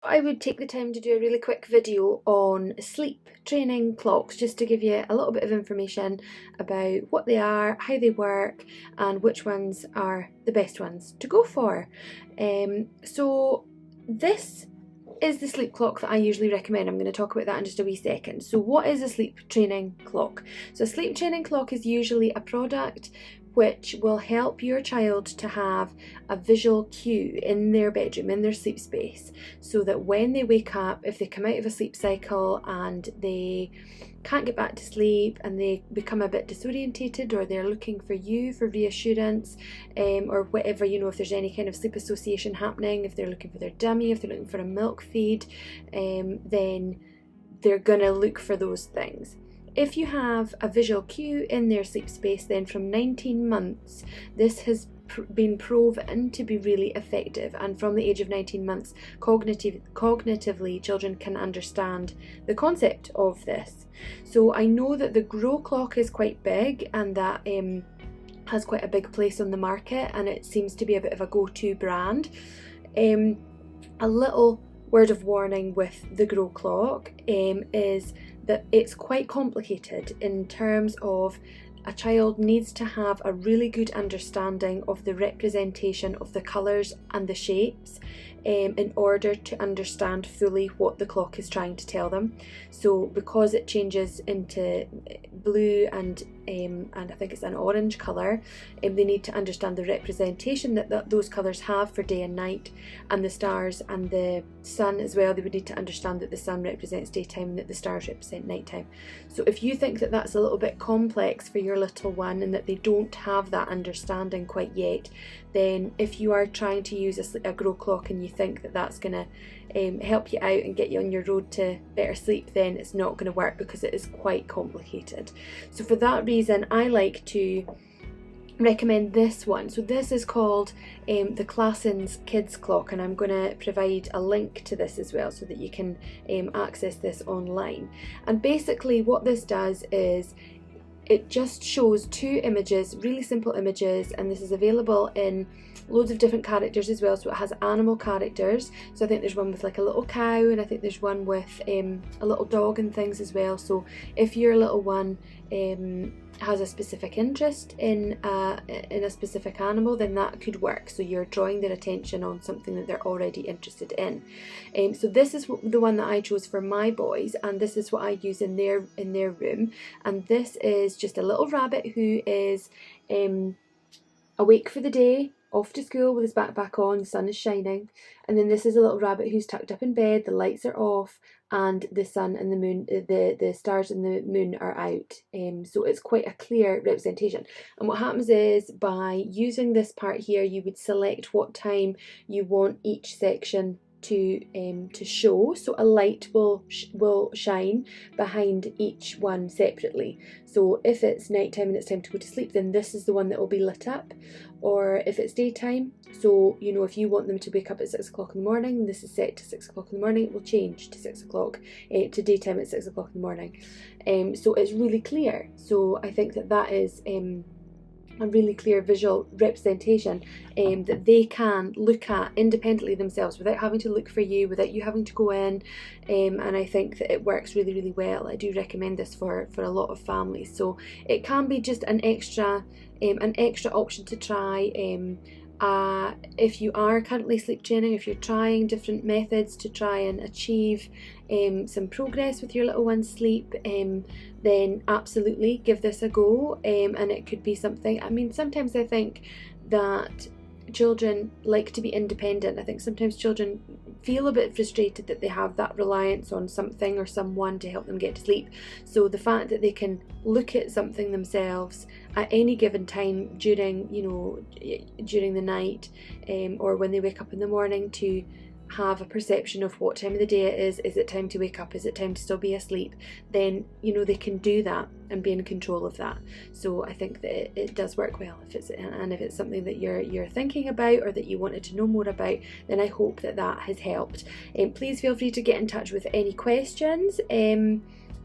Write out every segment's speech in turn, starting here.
I would take the time to do a really quick video on sleep training clocks, just to give you a little bit of information about what they are, how they work, and which ones are the best ones to go for. So this is the sleep clock that I usually recommend. I'm going to talk about that in just a wee second. So what is a sleep training clock? So a sleep training clock is usually a product which will help your child to have a visual cue in their bedroom, in their sleep space, so that when they wake up, if they come out of a sleep cycle and they can't get back to sleep and they become a bit disorientated, or they're looking for you for reassurance, or whatever, if there's any kind of sleep association happening, if they're looking for their dummy, if they're looking for a milk feed, then they're gonna look for those things. If you have a visual cue in their sleep space, then from 19 months, this has been proven to be really effective, and from the age of 19 months, cognitively, children can understand the concept of this. So I know that the Grow clock is quite big, and that has quite a big place on the market, and it seems to be a bit of a go-to brand. A little word of warning with the Grow clock is that it's quite complicated in terms of a child needs to have a really good understanding of the representation of the colours and the shapes in order to understand fully what the clock is trying to tell them. So because it changes into blue and I think it's an orange colour, they need to understand the representation that those colours have for day and night, and the stars and the sun as well. They would need to understand that the sun represents daytime and that the stars represent nighttime. So if you think that that's a little bit complex for your little one and that they don't have that understanding quite yet, then if you are trying to use a Grow clock and you think that that's going to help you out and get you on your road to better sleep, then it's not going to work, because it is quite complicated. So for that reason, I like to recommend this one. So this is called the Claessens kids clock, and I'm going to provide a link to this as well so that you can access this online. And basically what this does is it just shows two images, really simple images, and this is available in loads of different characters as well. So it has animal characters. So I think there's one with like a little cow, and I think there's one with a little dog and things as well. So if your little one has a specific interest in a specific animal, then that could work. So you're drawing their attention on something that they're already interested in. So this is the one that I chose for my boys, and this is what I use in their room. And this is just a little rabbit who is awake for the day, off to school with his backpack on, the sun is shining. And then this is a little rabbit who's tucked up in bed, the lights are off, and the sun and the moon, the stars and the moon are out. So it's quite a clear representation. And what happens is, by using this part here, you would select what time you want each section to show. So a light will shine behind each one separately. So if it's nighttime and it's time to go to sleep, then this is the one that will be lit up. Or if it's daytime, so if you want them to wake up at 6 o'clock in the morning, this is set to 6 o'clock in the morning, it will change to 6 o'clock, to daytime at 6 o'clock in the morning. So it's really clear. So I think that is a really clear visual representation that they can look at independently themselves, without having to look for you, without you having to go in, and I think that it works really, really well. I do recommend this for a lot of families. So it can be just an extra option to try. If you are currently sleep training, if you're trying different methods to try and achieve some progress with your little one's sleep, then absolutely give this a go. And it could be something, sometimes I think that children like to be independent. I think sometimes children feel a bit frustrated that they have that reliance on something or someone to help them get to sleep. So the fact that they can look at something themselves at any given time during the night, or when they wake up in the morning, to have a perception of what time of the day it is it time to wake up, is it time to still be asleep, then they can do that and be in control of that. So I think that it does work well. If it's something that you're thinking about, or that you wanted to know more about, then I hope that has helped. Please feel free to get in touch with any questions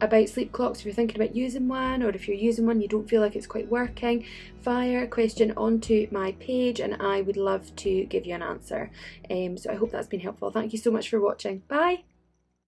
about sleep clocks, if you're thinking about using one, or if you're using one you don't feel like it's quite working, fire a question onto my page and I would love to give you an answer. So I hope that's been helpful. Thank you so much for watching. Bye!